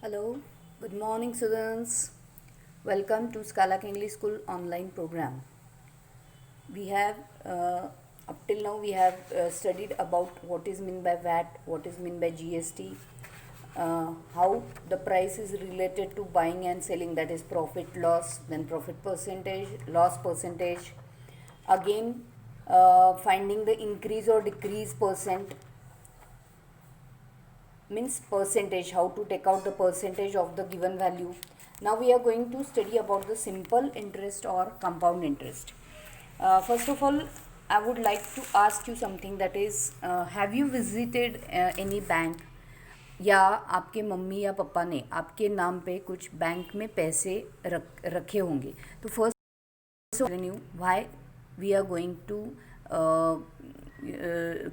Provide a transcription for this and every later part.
Hello, good morning, students. Welcome to Scala English School online program. We have up till now we have studied about what is meant by VAT, what is meant by GST, how the price is related to buying and selling, that is profit loss, then profit percentage, loss percentage. Again, finding the increase or decrease percent means percentage, how to take out the percentage of the given value. Now we are going to study about the simple interest or compound interest. First of all, I would like to ask you something, that is, have you visited any bank, या आपके mummy या पापा ने आपके नाम पे कुछ bank में पैसे रखे होंगे. तो first you why we are going to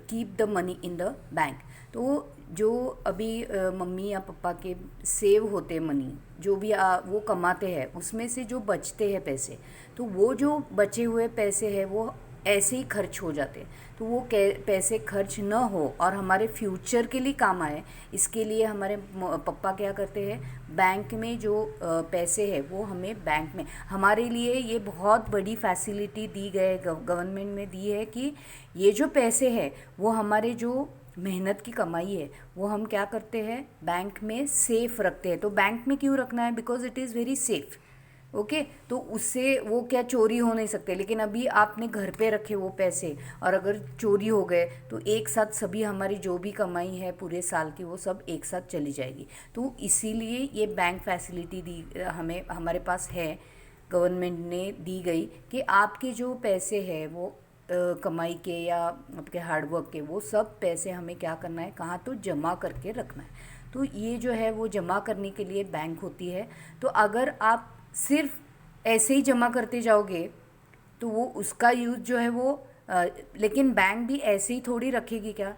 keep the money in the bank. तो जो अभी मम्मी या पापा के सेव होते मनी, जो भी वो कमाते हैं, उसमें से जो बचते हैं पैसे, तो वो जो बचे हुए पैसे हैं वो ऐसे ही खर्च हो जाते हैं. तो वो पैसे खर्च न हो और हमारे फ्यूचर के लिए काम आए, इसके लिए हमारे पापा क्या करते हैं, बैंक में जो पैसे है वो हमें बैंक में, हमारे लिए ये बहुत बड़ी फैसिलिटी दी गए, गवर्नमेंट में दी है कि ये जो पैसे है वो हमारे जो मेहनत की कमाई है वो हम क्या करते हैं, बैंक में सेफ़ रखते हैं. तो बैंक में क्यों रखना है, because it is very safe. Okay, तो उससे वो क्या चोरी हो नहीं सकते. लेकिन अभी आपने घर पे रखे वो पैसे और अगर चोरी हो गए तो एक साथ सभी हमारी जो भी कमाई है पूरे साल की वो सब एक साथ चली जाएगी. तो इसीलिए ये बैंक फैसिलिटी दी हमें, हमारे पास है, गवर्नमेंट ने दी गई कि आपके जो पैसे हैं वो कमाई के या आपके हार्डवर्क के, वो सब पैसे हमें क्या करना है, कहाँ तो जमा करके रखना है. तो ये जो है वो जमा करने के लिए बैंक होती है. तो अगर आप सिर्फ ऐसे ही जमा करते जाओगे तो वो उसका यूज़ जो है वो लेकिन बैंक भी ऐसे ही थोड़ी रखेगी क्या,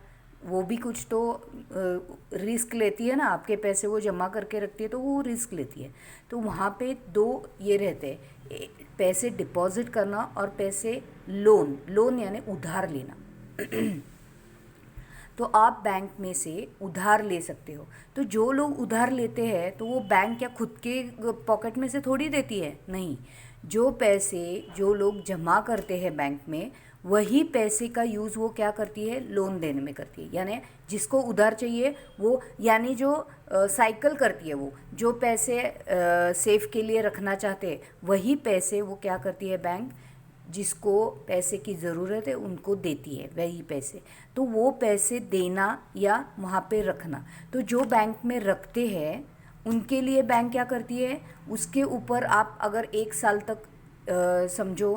वो भी कुछ तो रिस्क लेती है ना. आपके पैसे वो जमा करके रखती है तो वो रिस्क लेती है. तो वहाँ पे दो ये रहते हैं, पैसे डिपॉजिट करना और पैसे लोन यानी उधार लेना. तो आप बैंक में से उधार ले सकते हो. तो जो लोग उधार लेते हैं तो वो बैंक क्या खुद के पॉकेट में से थोड़ी देती है, नहीं. जो पैसे जो लोग जमा करते हैं बैंक में, वही पैसे का यूज़ वो क्या करती है, लोन देने में करती है. यानी जिसको उधार चाहिए वो, यानी जो साइकिल करती है, वो जो पैसे सेफ के लिए रखना चाहते हैं वही पैसे वो क्या करती है, बैंक जिसको पैसे की ज़रूरत है उनको देती है वही पैसे. तो वो पैसे देना या वहाँ पे रखना, तो जो बैंक में रखते हैं उनके लिए बैंक क्या करती है, उसके ऊपर आप अगर एक साल तक समझो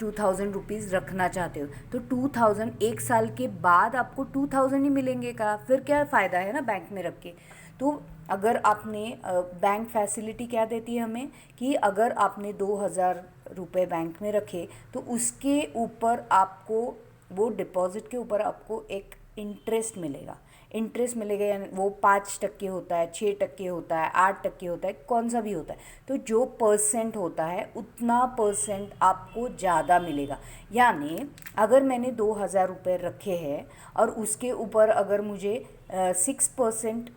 2000 रुपीज़ रखना चाहते हो तो 2000, एक साल के बाद आपको 2000 ही मिलेंगे का, फिर क्या फ़ायदा है ना बैंक में रख के. तो अगर आपने बैंक फैसिलिटी क्या देती है हमें, कि अगर आपने 2000 रुपये बैंक में रखे तो उसके ऊपर आपको, वो डिपॉज़िट के ऊपर आपको एक इंटरेस्ट मिलेगा. इंटरेस्ट मिलेगा यानी वो 5% होता है, 6% होता है, 8% होता है, कौन सा भी होता है. तो जो परसेंट होता है उतना परसेंट आपको ज़्यादा मिलेगा. यानी अगर मैंने 2000 रुपये रखे हैं और उसके ऊपर अगर मुझे 6%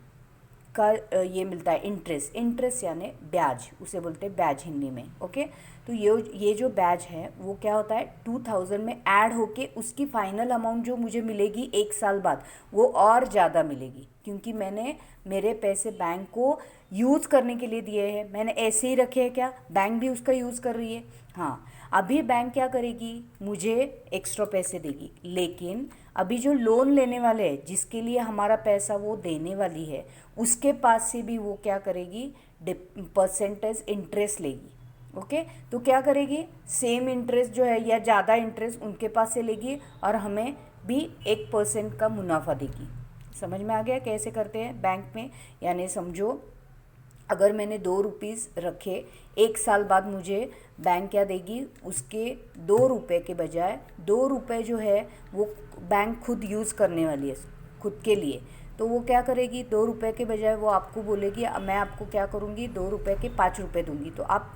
का ये मिलता है इंटरेस्ट यानी ब्याज, उसे बोलते हैं ब्याज हिंदी में. ओके, तो ये जो ब्याज है वो क्या होता है, 2000 में ऐड होके उसकी फाइनल अमाउंट जो मुझे मिलेगी एक साल बाद वो और ज़्यादा मिलेगी, क्योंकि मैंने मेरे पैसे बैंक को यूज़ करने के लिए दिए हैं. मैंने ऐसे ही रखे हैं क्या, बैंक भी उसका यूज़ कर रही है. हाँ, अभी बैंक क्या करेगी, मुझे एक्स्ट्रा पैसे देगी, लेकिन अभी जो लोन लेने वाले हैं जिसके लिए हमारा पैसा वो देने वाली है, उसके पास से भी वो क्या करेगी, परसेंटेज इंटरेस्ट लेगी. ओके, तो क्या करेगी, सेम इंटरेस्ट जो है या ज़्यादा इंटरेस्ट उनके पास से लेगी और हमें भी 1% का मुनाफा देगी. समझ में आ गया कैसे करते हैं बैंक में. यानी समझो अगर मैंने 2 रुपीज़ रखे, एक साल बाद मुझे बैंक क्या देगी, उसके 2 रुपये के बजाय 2 रुपये जो है वो बैंक खुद यूज़ करने वाली है खुद के लिए. तो वो क्या करेगी, 2 रुपये के बजाय वो आपको बोलेगी मैं आपको क्या करूँगी, 2 रुपये के 5 रुपये दूँगी. तो आप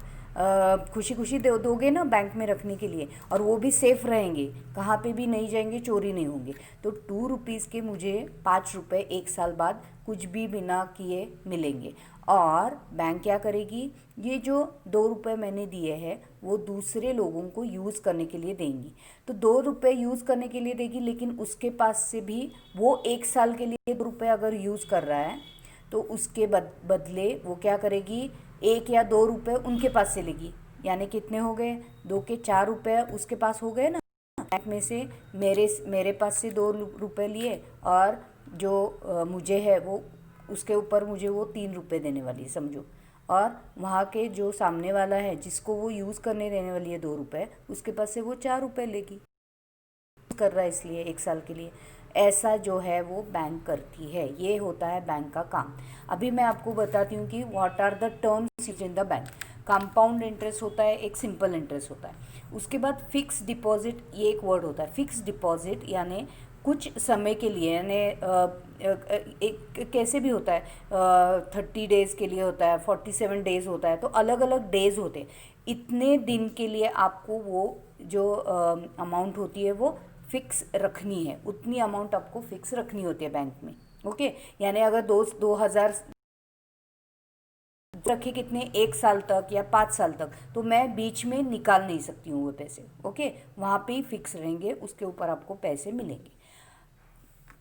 खुशी खुशी दोगे ना बैंक में रखने के लिए, और वो भी सेफ़ रहेंगे, कहाँ पे भी नहीं जाएंगे, चोरी नहीं होंगे। तो 2 रुपीज़ के मुझे 5 रुपये 1 साल बाद कुछ भी बिना किए मिलेंगे। और बैंक क्या करेगी, ये जो 2 रुपये मैंने दिए हैं वो दूसरे लोगों को यूज़ करने के लिए देंगी। तो 2 रुपये यूज़ करने के लिए देगी, लेकिन उसके पास से भी वो 1 साल के लिए 2 रुपये अगर यूज़ कर रहा है तो उसके बदले वो क्या करेगी, 1 या 2 रुपये उनके पास से लेगी। यानी कितने हो गए, 2 के 4 रुपये उसके पास हो गए ना। बैंक में से मेरे पास से 2 रुपये लिए, और जो मुझे है वो उसके ऊपर मुझे वो 3 रुपये देने वाली है, समझो। और वहाँ के जो सामने वाला है जिसको वो यूज़ करने देने वाली है 2 रुपये, उसके पास से वो 4 रुपये लेगी, कर रहा है इसलिए 1 साल के लिए। ऐसा जो है वो बैंक करती है, ये होता है बैंक का काम। अभी मैं आपको बताती हूँ कि what are the terms used in the bank. Compound interest होता है, एक सिंपल इंटरेस्ट होता है। उसके बाद फिक्स डिपॉजिट, ये एक वर्ड होता है। फिक्स डिपॉजिट यानी कुछ समय के लिए, यानी एक कैसे भी होता है, 30 डेज़ के लिए होता है, 47 डेज़ होता है, तो अलग अलग डेज़ होते हैं। इतने दिन के लिए आपको वो जो अमाउंट होती है वो फिक्स रखनी है, उतनी अमाउंट आपको फिक्स रखनी होती है बैंक में। ओके, यानी अगर 2,000 रखे कितने, 1 साल तक या 5 साल तक, तो मैं बीच में निकाल नहीं सकती हूँ वो पैसे। ओके, वहाँ पे ही फिक्स रहेंगे, उसके ऊपर आपको पैसे मिलेंगे।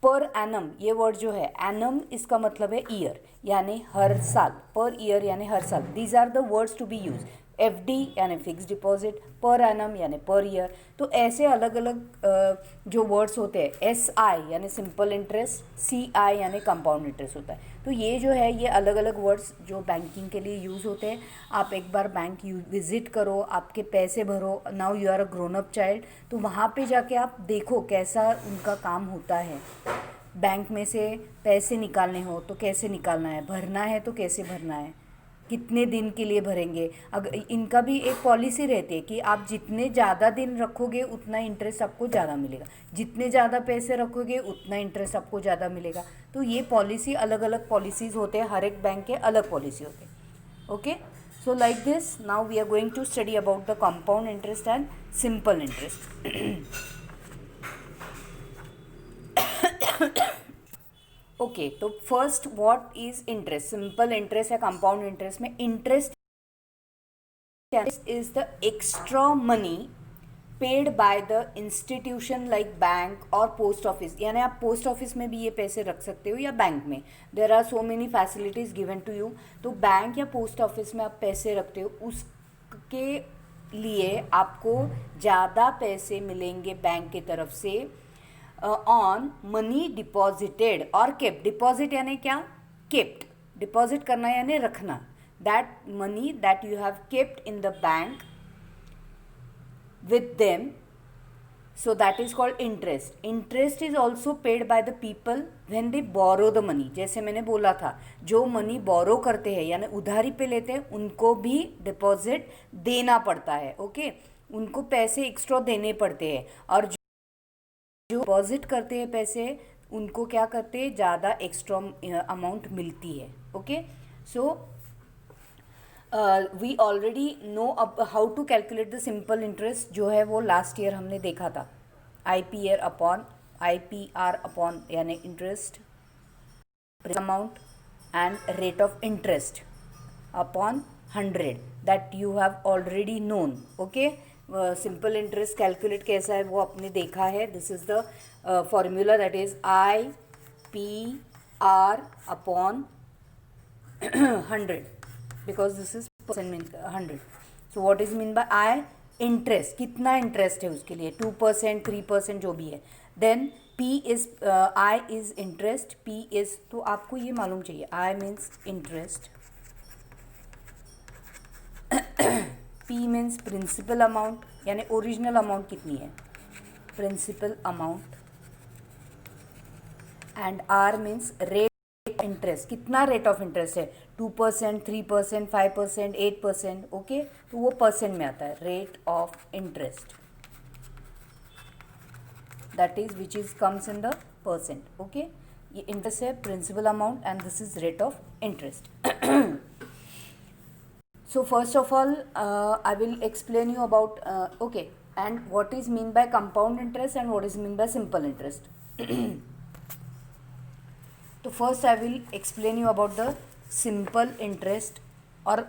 पर एनम, ये वर्ड जो है एनम, इसका मतलब है ईयर, यानी हर साल। पर ईयर यानी हर साल। These are the words to be use. FD यानी फिक्स डिपॉजिट, पर एनम यानी पर ईयर। तो ऐसे अलग अलग जो वर्ड्स होते हैं, एस आई यानी सिंपल इंटरेस्ट, सी आई यानी कंपाउंड इंटरेस्ट होता है। तो ये जो है ये अलग अलग वर्ड्स जो बैंकिंग के लिए यूज़ होते हैं। आप एक बार बैंक विज़िट करो, आपके पैसे भरो, now you are a grown up child, तो वहाँ पे जाके आप देखो कैसा उनका काम होता है। बैंक में से पैसे निकालने हो तो कैसे निकालना है, भरना है तो कैसे भरना है, कितने दिन के लिए भरेंगे। अगर इनका भी एक पॉलिसी रहती है कि आप जितने ज़्यादा दिन रखोगे उतना इंटरेस्ट आपको ज़्यादा मिलेगा, जितने ज़्यादा पैसे रखोगे उतना इंटरेस्ट आपको ज़्यादा मिलेगा। तो ये पॉलिसी, अलग अलग पॉलिसीज़ होते हैं, हर एक बैंक के अलग पॉलिसी होते हैं। Okay, so like this now we are going to study about the compound interest and simple interest. Okay, तो first what is interest. Simple interest या कंपाउंड इंटरेस्ट में interest is the extra money paid by the institution like bank और post office. यानी आप post office में भी ये पैसे रख सकते हो या बैंक में, there are so many facilities given to you. तो बैंक या पोस्ट ऑफिस में आप पैसे रखते हो, उसके लिए आपको ज़्यादा पैसे मिलेंगे बैंक की तरफ से ऑन मनी डिपॉजिटेड और केप्ट। डिपॉजिट यानी क्या, केप्ट, डिपॉजिट करना यानी रखना। That money that you have kept in the bank with them, so that is called interest. Interest is also paid by the people when they borrow the money. जैसे मैंने बोला था, जो मनी बोरो करते हैं यानी उधारी पे लेते हैं, उनको भी डिपॉजिट देना पड़ता है। ओके, उनको पैसे एक्स्ट्रा देने पड़ते हैं, और जो डिपॉजिट करते हैं पैसे, उनको क्या करते हैं, ज़्यादा एक्स्ट्रा अमाउंट मिलती है। Okay, so we already know अब how to calculate the simple interest, जो है वो लास्ट ईयर हमने देखा था। IPR अपॉन यानी interest amount and rate of interest upon 100, that you have already known. Okay, simple interest calculate कैसा है वो आपने देखा है। This is the formula, that is IPR upon 100, because this is percent mean 100. So what is mean by I, interest, कितना interest है उसके लिए, 2%, 3% जो भी है। Then P is I is interest, P is, तो आपको ये मालूम चाहिए, I means interest, P means principal amount यानी ओरिजिनल अमाउंट कितनी है, principal amount, and R means rate interest, कितना रेट ऑफ इंटरेस्ट है, 2%, 3%, 5%, 8%। ओके, तो वो परसेंट में आता है, rate of interest, that is which is comes in the percent. Okay, ये इंटरेस्ट है, principal amount, and this is rate of interest. So first of all, I will explain you about okay, and what is mean by compound interest and what is mean by simple interest. So first I will explain you about the simple interest or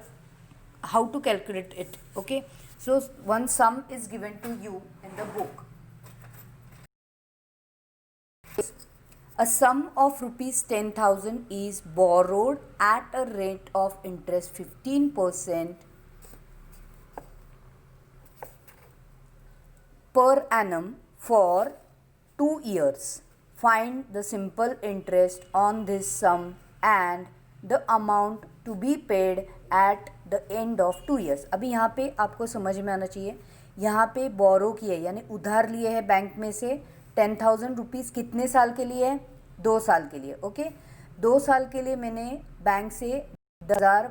how to calculate it. Okay, so one sum is given to you in the book. A sum of rupees 10,000 is borrowed at a rate of interest 15% per annum for 2 years. Find the simple interest on this sum and the amount to be paid at the end of 2 years. अभी यहाँ पे आपको समझ में आना चाहिए, यहाँ पे बोरो किए यानी उधार लिए है बैंक में से 10,000 रुपीज़ कितने साल के लिए है? 2 साल के लिए. ओके, 2 साल के लिए मैंने बैंक से 10,000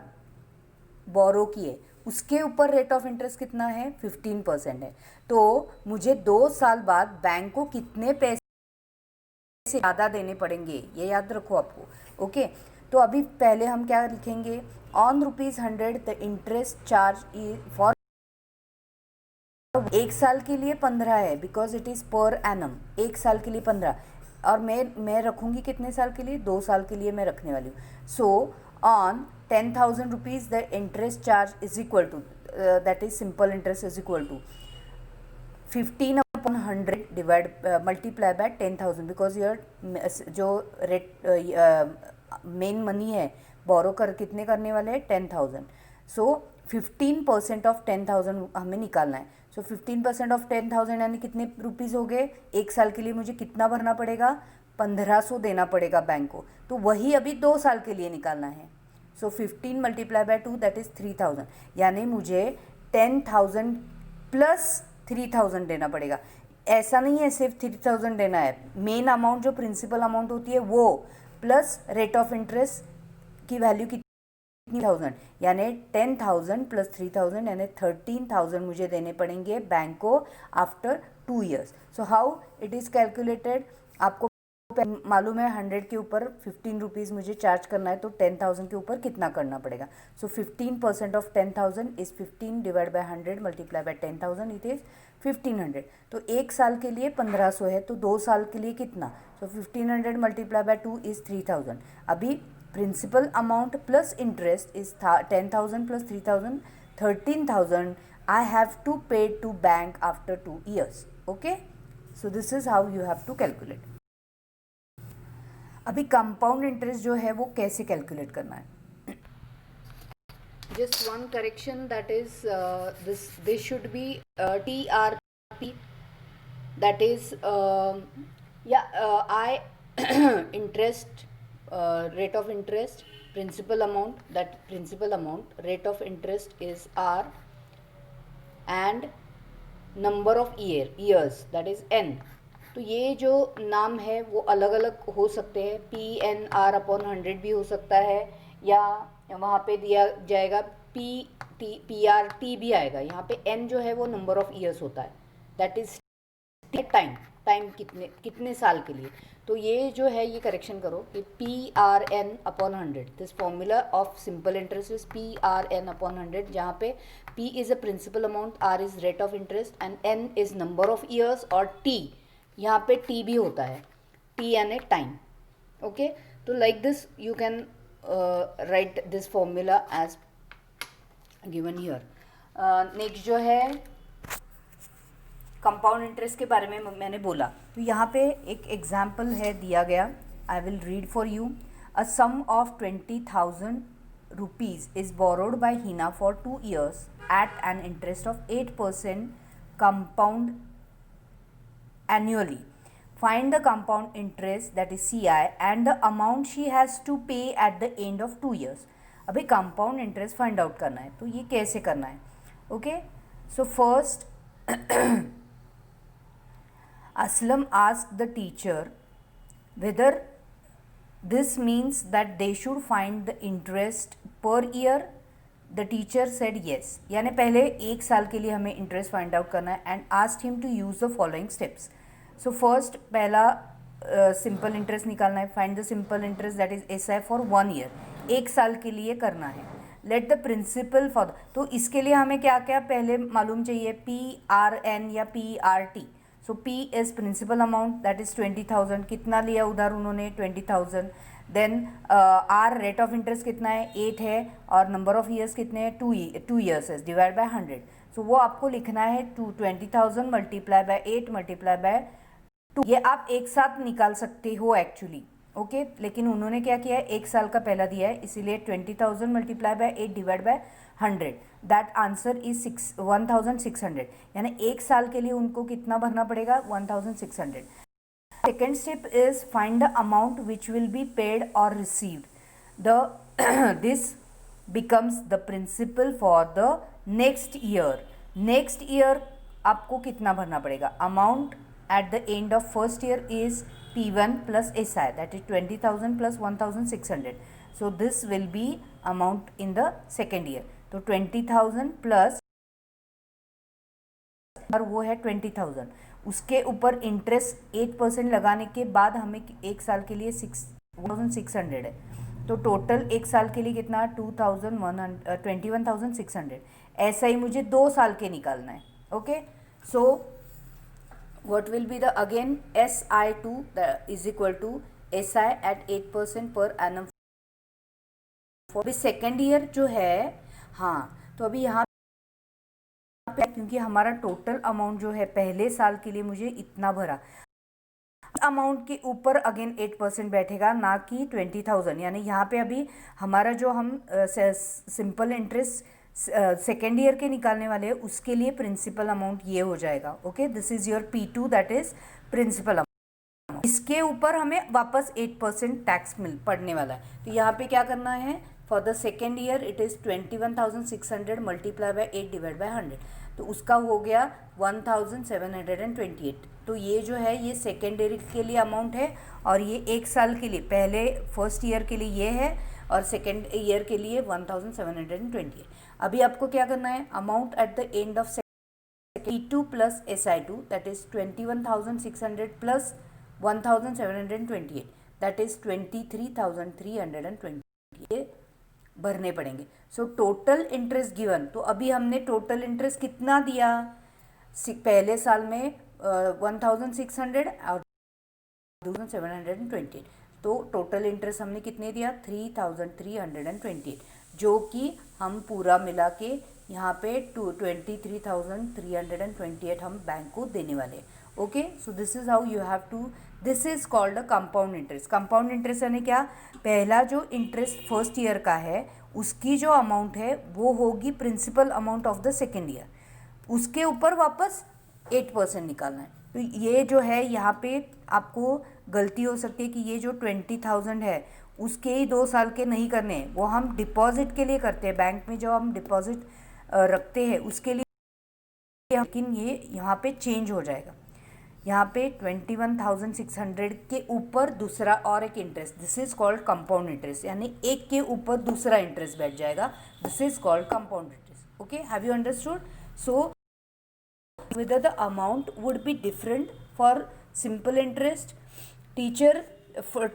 बोरो किए, उसके ऊपर रेट ऑफ इंटरेस्ट कितना है? 15% है. तो मुझे 2 साल बाद बैंक को कितने पैसे ज़्यादा देने पड़ेंगे, ये याद रखो आपको. ओके, तो अभी पहले हम क्या लिखेंगे? On ₹100 the interest charge for 1 साल के लिए 15 है, because it is per annum. 1 साल के लिए 15, और मैं रखूँगी कितने साल के लिए? 2 साल के लिए मैं रखने वाली हूँ. So on 10,000 rupees the interest charge is equal to, that is simple interest is equal to 15/100 divide multiply by 10,000, because your जो रेट मेन मनी है बोरो कर कितने करने वाले हैं? 10,000. सो 15% ऑफ 10,000 हमें निकालना है. सो 15% ऑफ 10,000 यानी कितने रुपीज़ हो गए? 1 साल के लिए मुझे कितना भरना पड़ेगा? 1,500 देना पड़ेगा बैंक को. तो वही अभी 2 साल के लिए निकालना है. सो 15 मल्टीप्लाई बाय 2 दैट इज़ 3,000, यानी मुझे 10,000 प्लस 3,000 देना पड़ेगा. ऐसा नहीं है सिर्फ 3,000 देना है, मेन अमाउंट जो प्रिंसिपल अमाउंट होती है वो प्लस रेट ऑफ इंटरेस्ट की वैल्यू कितनी? 10,000, यानी 10,000 प्लस 3,000 यानी 13,000 मुझे देने पड़ेंगे बैंक को after 2 years. So how it is calculated? आपको मालूम है 100 के ऊपर 15 रुपीज़ मुझे चार्ज करना है, तो 10,000 के ऊपर कितना करना पड़ेगा? सो 15% of 10,000 is 15 divide by 100 multiply by 10,000 it is 1,500. तो 1 साल के लिए 1,500 है, तो 2 साल के लिए कितना? So 1,500 multiply by 2 is 3,000. अभी principal amount plus interest is 10,000 plus 3,000, 13,000 I have to pay to bank after 2 years. Okay, so this is how you have to calculate. अभी कंपाउंड इंटरेस्ट जो है वो कैसे कैलकुलेट करना है? Just one correction, that is this should be TRP, that is I interest rate of interest, principal amount, that principal amount, rate of interest is R, and number of years that is N. तो ये जो नाम है वो अलग अलग हो सकते हैं. PNR/100 भी हो सकता है, या वहाँ पे दिया जाएगा PRT भी आएगा. यहाँ पे N जो है वो नंबर ऑफ ईयर्स होता है, दैट इज टाइम कितने साल के लिए. तो ये जो है ये करेक्शन करो कि PRN/100, this formula of simple interest is PRN/100, जहाँ पे P is a principal amount, R is rate of interest and N is number of years, और T यहाँ पे T भी होता है, T यानी टाइम. ओके, तो like this you can write this formula as given here. Next जो है कंपाउंड इंटरेस्ट के बारे में मैंने बोला, तो यहाँ पे एक एग्जाम्पल है दिया गया. I will read for you. A sum of 20,000 rupees is borrowed by Hina for 2 years at an interest of 8% compound annually. Find the compound interest, that is CI, and the amount she has to pay at the end of 2 years. अभी compound interest find out करना है, तो ये कैसे करना है? Okay, so first Aslam asked the teacher whether this means that they should find the interest per year. The teacher said yes. यानी पहले 1 साल के लिए हमें इंटरेस्ट फाइंड आउट करना है, and asked him to use the following steps. So first पहला simple interest निकालना है. Find the simple interest, that is SI for 1 year, 1 साल के लिए करना है. लेट द प्रिंसिपल फॉर तो इसके लिए हमें क्या क्या पहले मालूम चाहिए, PRN या PRT। So P is principal amount that is 20,000, कितना लिया उधार उन्होंने 20,000। Then R rate of interest कितना है 8 है, और नंबर ऑफ ईयर्स कितने हैं 2 ईयर्स है, डिवाइड बाय 100। सो वो आपको लिखना है 20,000 मल्टीप्लाई बाय 8 मल्टीप्लाई बाय 2। ये आप एक साथ निकाल सकते हो एक्चुअली, ओके लेकिन उन्होंने क्या किया है, एक साल का पहला दिया है, इसीलिए 20,000 multiply bye 8 divide by 100, that answer is 1,600। यानी एक साल के लिए उनको कितना भरना पड़ेगा 1,600। Second step is find the amount which will be paid और received. The this becomes the principal for the next year. Next year आपको कितना भरना पड़ेगा, amount at the end of first year is P1 plus SI, that is 20,000 plus 1,600. So this will be amount in the second year. तो 20,000 plus और वो है 20,000, उसके ऊपर इंटरेस्ट 8% लगाने के बाद हमें एक साल के लिए 1,600 है। तो टोटल एक साल के लिए कितना 21,600। ऐसा ही मुझे 2 साल के निकालना है, okay. So what will be the again SI2 is equal to SI at 8% per annum for second year जो है। हाँ तो अभी यहाँ पे क्योंकि हमारा टोटल अमाउंट जो है पहले साल के लिए मुझे इतना भरा, अमाउंट के ऊपर अगेन 8% बैठेगा ना कि 20,000। यानी यहाँ पे अभी हमारा जो हम सिंपल इंटरेस्ट सेकेंड ईयर के निकालने वाले हैं उसके लिए प्रिंसिपल अमाउंट ये हो जाएगा, okay. This is your P2 that is principal amount. इसके ऊपर हमें वापस 8% टैक्स पड़ने वाला है। तो यहाँ पे क्या करना है, for the second year it is 21,600 multiply by 8 divide by 100, तो उसका हो गया 1,728। तो ये जो है ये सेकेंड ईयर के लिए अमाउंट है, और ये एक साल के लिए पहले फर्स्ट ईयर के लिए ये है, और सेकेंड ईयर के लिए 1,728। अभी आपको क्या करना है, amount at the end of P2 plus SI2 that is 21,600 plus 1,728 that is 23,320 ये भरने पड़ेंगे। सो टोटल इंटरेस्ट गिवन, तो अभी हमने टोटल इंटरेस्ट कितना दिया पहले साल में 1,600 और 2,728, तो टोटल इंटरेस्ट हमने कितने दिया 3,328, जो कि हम पूरा मिला के यहाँ पे 23,328 हम बैंक को देने वाले हैं, okay. So this is how you have to, this is called a compound interest. Compound interest यानी क्या, पहला जो इंटरेस्ट फर्स्ट ईयर का है उसकी जो अमाउंट है वो होगी principal amount of the second year, उसके ऊपर वापस 8% निकालना है। तो ये जो है यहाँ पे आपको गलती हो सकती है कि ये जो 20,000 है उसके ही 2 साल के नहीं करने हैं, वो हम डिपॉजिट के लिए करते हैं बैंक में, जो हम डिपॉजिट रखते हैं उसके लिए, लेकिन ये यहाँ पे चेंज हो जाएगा। यहाँ पे 21,600 के ऊपर दूसरा और एक interest, this is called compound interest, यानी एक के ऊपर दूसरा इंटरेस्ट बैठ जाएगा, this is called compound interest, okay. Have you understood? So whether the amount would be different for simple interest, teacher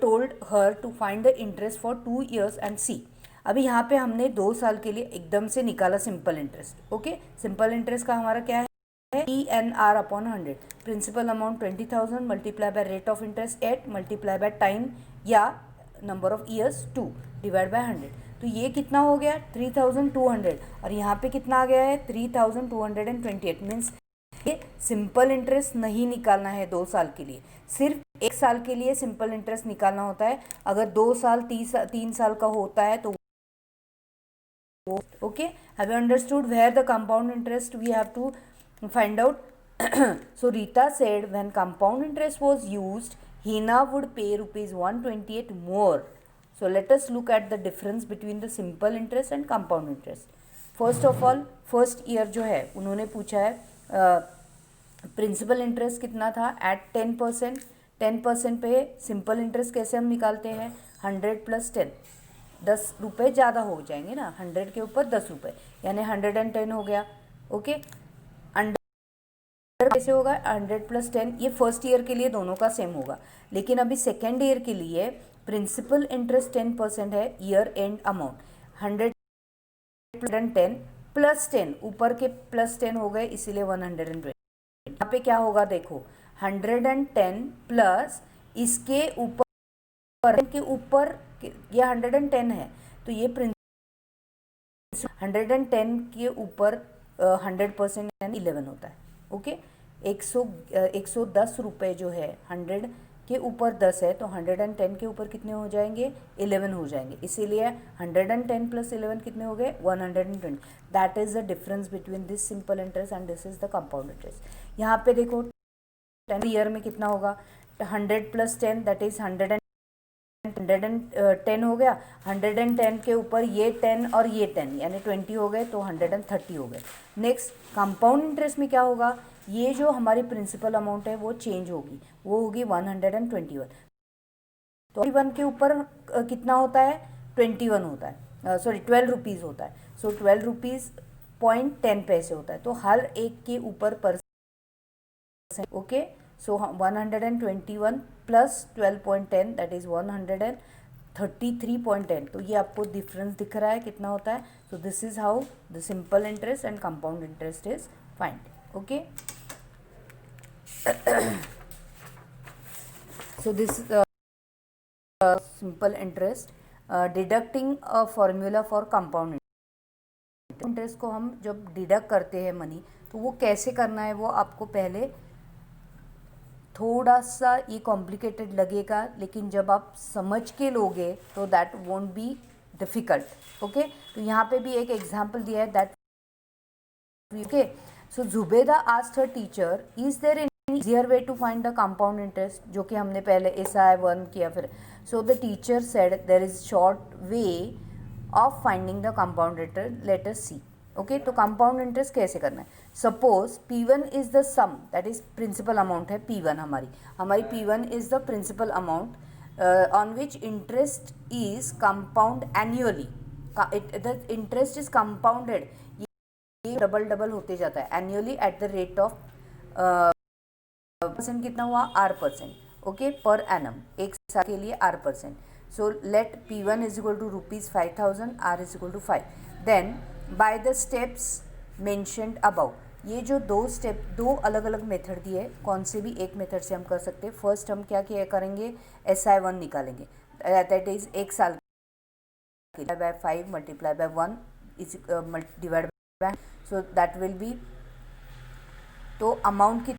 told her to find the interest for 2 years and see। अभी यहाँ पे हमने 2 साल के लिए एकदम से निकाला simple interest, okay. Simple interest का हमारा क्या है, PNR upon 100, principal amount 20,000 multiply by rate of interest 8 multiply by time या number of years 2 divide by 100। तो ये कितना हो गया 3,200, और यहाँ पे कितना आ गया है 3,228। मीन्स ये सिंपल इंटरेस्ट नहीं निकालना है 2 साल के लिए, सिर्फ 1 साल के लिए सिंपल इंटरेस्ट निकालना होता है। अगर 2 साल 3 साल का होता है तो okay. Have you understood where the compound interest we have to find out? So Rita said when compound interest was used Hina would pay rupees 128 more. So let us look at the difference between the simple interest and compound interest. First of all, first year जो है उन्होंने पूछा है principal interest कितना था eight 10%। 10% पे simple interest कैसे हम निकालते हैं 100 + 10, 10 रुपये ज़्यादा हो जाएंगे ना, 100 के ऊपर 10 रुपये यानी 110 हो गया, ओके। कैसे होगा 100 + 10, ये फर्स्ट ईयर के लिए दोनों का सेम होगा, लेकिन अभी सेकेंड ईयर के लिए प्रिंसिपल इंटरेस्ट 10% है, ईयर एंड अमाउंट 100 110 प्लस 10, ऊपर के प्लस 10 हो गए इसीलिए 120। यहाँ पे क्या होगा देखो, 110 प्लस इसके ऊपर के ऊपर ये 110 है, तो ये 110 के ऊपर 100% यानी 11 होता है। ओके, 110 रुपये जो है 100 के ऊपर 10 है, तो 110 के ऊपर कितने हो जाएंगे, 11 हो जाएंगे, इसीलिए 110 प्लस 11 कितने हो गए, 120। That is the difference between this simple interest and this is the compound interest. यहाँ पे देखो 10 ईयर में कितना होगा, 100 प्लस 10 दैट इज 110 हो गया, 110 के ऊपर ये 10 और ये 10 यानी 20 हो गए, तो 130 हो गए। नेक्स्ट कंपाउंड इंटरेस्ट में क्या होगा, ये जो हमारी प्रिंसिपल अमाउंट है वो चेंज होगी, वो होगी 121। तो 1 के ऊपर कितना होता है, 21 होता है, सॉरी 12 रुपीज़ होता है। सो 12 रुपीज़ पॉइंट 10 पैसे होता है, तो हर एक के ऊपर percent. Okay, so 121 plus 12.10 that is 133.10। तो ये आपको डिफरेंस दिख रहा है कितना होता है। सो this is how the simple interest and compound interest is find. Okay, so this simple interest deducting a formula for compound interest को हम जब डिडक्ट करते हैं मनी, तो वो कैसे करना है वो आपको पहले थोड़ा सा ये कॉम्प्लिकेटेड लगेगा, लेकिन जब आप समझ के लोगे तो that won't be difficult. Okay, तो यहाँ पे भी एक एग्जांपल दिया है that. Okay, so Zubeda asked her teacher is there any easier way to find the compound interest, जो कि हमने पहले SI1 किया फिर। So the teacher said there is short way of finding the compound interest, let us see. Okay, तो compound interest कैसे करना है, suppose P1 is the sum that is principal amount है P1, हमारी P1 is the principal amount on which interest is compound annually. The interest is compounded, ये double होते जाता है annually at the rate of percent, कितना हुआ R%। Okay, per annum, एक साल के लिए R%। So let P1 is equal to ₹5,000, R is equal to 5। Then by the steps mentioned above, ये जो दो अलग अलग मेथड दिए, कौन से भी एक मेथड से हम कर सकते हैं। फर्स्ट हम क्या करेंगे, SI1 निकालेंगे, दैट इज एक साल by 5 multiply by 1 is divide by, so that will be, तो अमाउंट की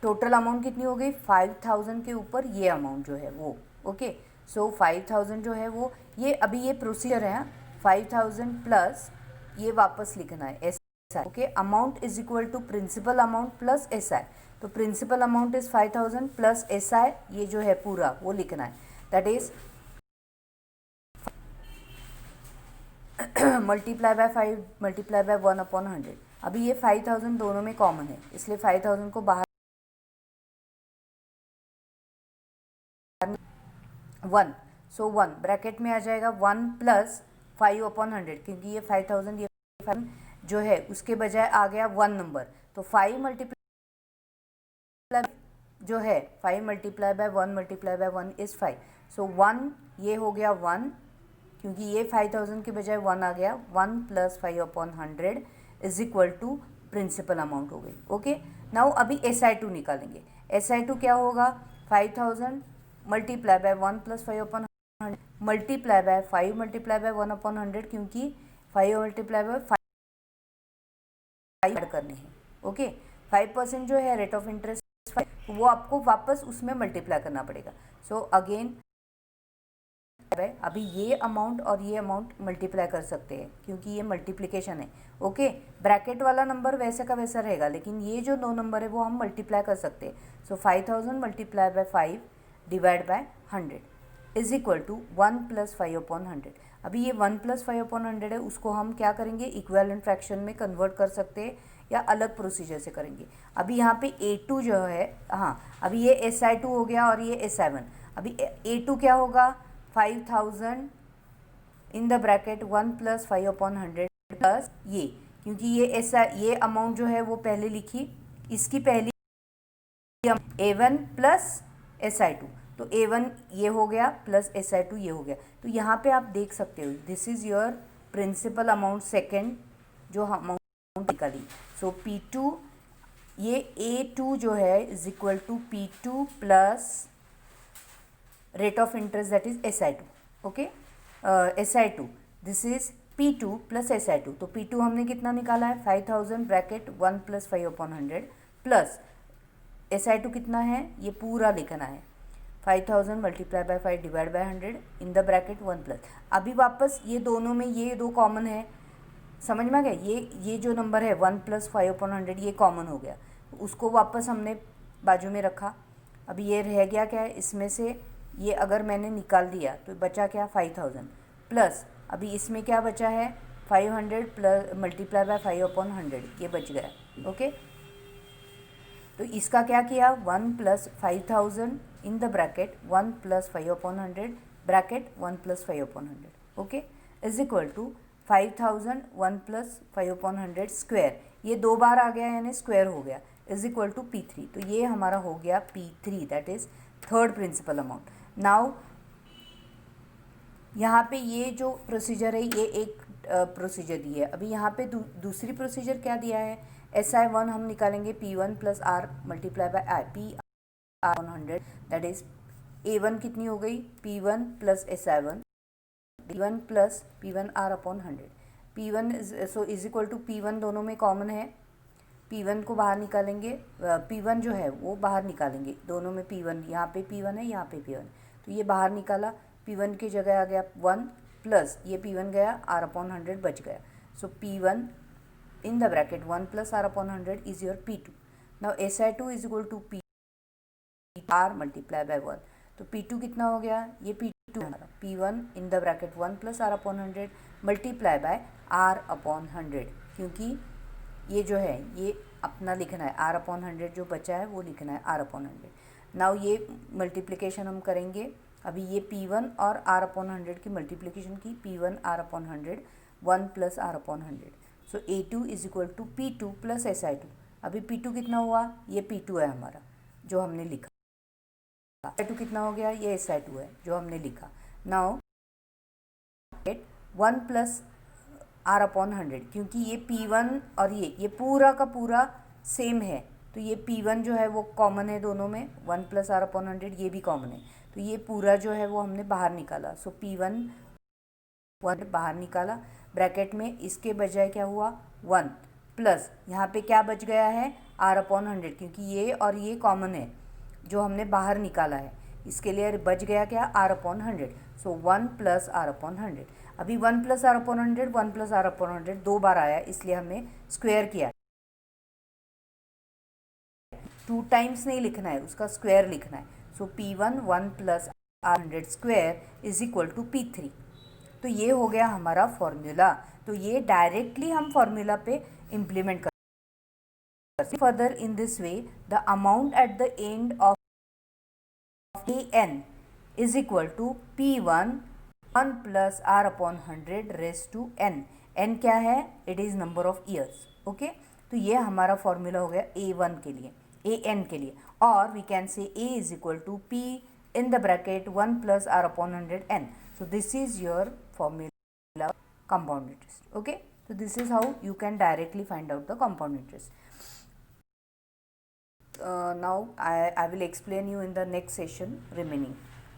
टोटल अमाउंट कितनी हो गई, 5,000 के ऊपर ये अमाउंट जो है वो। ओके, सो 5,000 जो है वो, ये अभी ये प्रोसीजर है, 5,000 प्लस ये वापस लिखना है SI। Okay, amount is equal to principal amount plus SI। तो principal amount is 5,000 plus SI, ये जो है पूरा वो लिखना है, that is multiply by 5 multiply by 1/100। अभी ये 5,000 दोनों में कॉमन है, इसलिए 5,000 को बाहर 1, सो 1 ब्रैकेट में आ जाएगा 1 प्लस 5/100, क्योंकि ये 5,000 ये 5 जो है उसके बजाय आ गया 1 नंबर, तो 5 मल्टीप्लाई जो है 5 multiply by 1 multiply by 1 is 5। सो 1 ये हो गया 1, क्योंकि ये 5,000 के बजाय 1 आ गया, 1 plus 5/100 is equal to principal amount हो गई। ओके, नाउ अभी SI2 निकालेंगे। SI2 क्या होगा, 5,000 multiply by 1 plus 5/100 multiply by 5 multiply by 1/100, क्योंकि 5 मल्टीप्लाई बाय 5 ऐड करने हैं। ओके, 5% जो है रेट ऑफ इंटरेस्ट 5, वो आपको वापस उसमें मल्टीप्लाई करना पड़ेगा। सो अगेन अभी ये अमाउंट और ये अमाउंट मल्टीप्लाई कर सकते हैं, क्योंकि ये मल्टीप्लिकेशन है। ओके, ब्रैकेट वाला नंबर वैसे का वैसा रहेगा, लेकिन ये जो 2 नंबर है वो हम मल्टीप्लाई कर सकते हैं। So 5,000 multiply by 5 divide by 100 is equal to 1 plus 5/100। अभी ये 1 प्लस 5/100 है, उसको हम क्या करेंगे, इक्विवेलेंट फ्रैक्शन में कन्वर्ट कर सकते हैं या अलग प्रोसीजर से करेंगे। अभी यहाँ पे A2 जो है, हाँ अभी ये SI2 हो गया और ये SI1। अभी A2 क्या होगा, 5,000 इन द ब्रैकेट 1 प्लस 5/100 प्लस ये, क्योंकि ये अमाउंट जो है वो पहले लिखी, इसकी पहली A1 प्लस SI2, तो A1 ये हो गया प्लस SI2 ये हो गया। तो यहाँ पे आप देख सकते हो this is your principal amount second जो अमाउंट निकाली, सो P2 ये A2 जो है is equal to P2 plus rate of interest that is SI2. Okay, SI2 this is P2 plus SI2. तो P2 हमने कितना निकाला है 5000 ब्रैकेट 1 प्लस 5/100 प्लस SI2 कितना है ये पूरा लिखना है 5000 multiply by 5 divide by 100 in the bracket 1 plus. अभी वापस ये दोनों में ये दो कॉमन है, समझ में आ गया. ये जो नंबर है 1 प्लस 5/100 ये कॉमन हो गया, उसको वापस हमने बाजू में रखा. अभी ये रह गया क्या है इसमें से, ये अगर मैंने निकाल दिया तो बचा क्या 5000 प्लस अभी इसमें क्या बचा है 500 प्लस मल्टीप्लाई बाय 5/100 ये बच गया. ओके, तो इसका क्या किया 1 plus 5000 in the bracket 1 plus 5/100 bracket 1 plus 5/100. Okay, is equal to 5000 1 plus 5/100 square, ये दो बार आ गया यानी स्क्वायर हो गया, इज इक्वल टू P3. तो ये हमारा हो गया P3 that is third principal amount. Now यहाँ पे ये जो प्रोसीजर है ये एक प्रोसीजर दी है. अभी यहाँ पे दूसरी प्रोसीजर क्या दिया है SI1 हम निकालेंगे P1 plus R multiply by I PR 100 that is A1 कितनी हो गई P1 plus SI1 P1 plus P1 R upon 100. P1 so is equal to P1 दोनों में कॉमन है, P1 को बाहर निकालेंगे, P1 जो है वो बाहर निकालेंगे दोनों में. P1 यहाँ पे P1 है यहाँ पे P1, तो ये बाहर निकाला, P1 की जगह आ गया 1 प्लस ये P1 गया R अपॉन 100 बच गया. So P1 in the bracket 1 plus R upon 100 is your P2. Now SI2 is equal to P R multiply by 1. तो P2 कितना हो गया ये P2 हमारा P1 in the bracket 1 plus R upon 100 multiply by R upon 100, क्योंकि ये जो है ये अपना लिखना है R अपॉन 100 जो बचा है वो लिखना है R अपॉन 100. नाउ ये मल्टीप्लिकेशन हम करेंगे. अभी ये P1 और R अपॉन 100 की मल्टीप्लिकेशन की P1 R upon 100 1 plus R upon 100. So A2 is equal to P2 plus SI2. अभी P2 कितना हुआ ये P2 है हमारा जो हमने लिखा, SI2 कितना हो गया ये SI2 है जो हमने लिखा. नाउ 1 प्लस R अपॉन 100, क्योंकि ये P1 और ये पूरा का पूरा सेम है, तो ये P1 जो है वो कॉमन है दोनों में, 1 प्लस R अपॉन 100 ये भी कॉमन है, तो ये पूरा जो है वो हमने बाहर निकाला. सो P1 1 बाहर निकाला ब्रैकेट में, इसके बजाय क्या हुआ 1 प्लस यहाँ पे क्या बच गया है R अपॉन 100, क्योंकि ये और ये कॉमन है जो हमने बाहर निकाला है, इसके लिए बच गया क्या R अपॉन 100. सो 1 प्लस R अपॉन 100. अभी 1 plus R upon 100 1 plus R upon 100 दो बार आया, इसलिए हमने स्क्वायर किया. 2 टाइम्स नहीं लिखना है, उसका स्क्वायर लिखना है. So P1 1 plus R100 square is equal to P3. तो ये हो गया हमारा फॉर्मूला. तो ये डायरेक्टली हम फॉर्मूला पे इम्प्लीमेंट कर further in this way the amount at the end of AN is equal to P1 1 plus R upon 100 raise to N. N क्या है it is number of years. Okay, तो ये हमारा formula हो गया A1 के लिए, AN के लिए. और we can say A is equal to P in the bracket 1 plus R upon 100 N. So this is your formula compound interest. Okay, so this is how you can directly find out the compound interest. Now I will explain you in the next session remaining.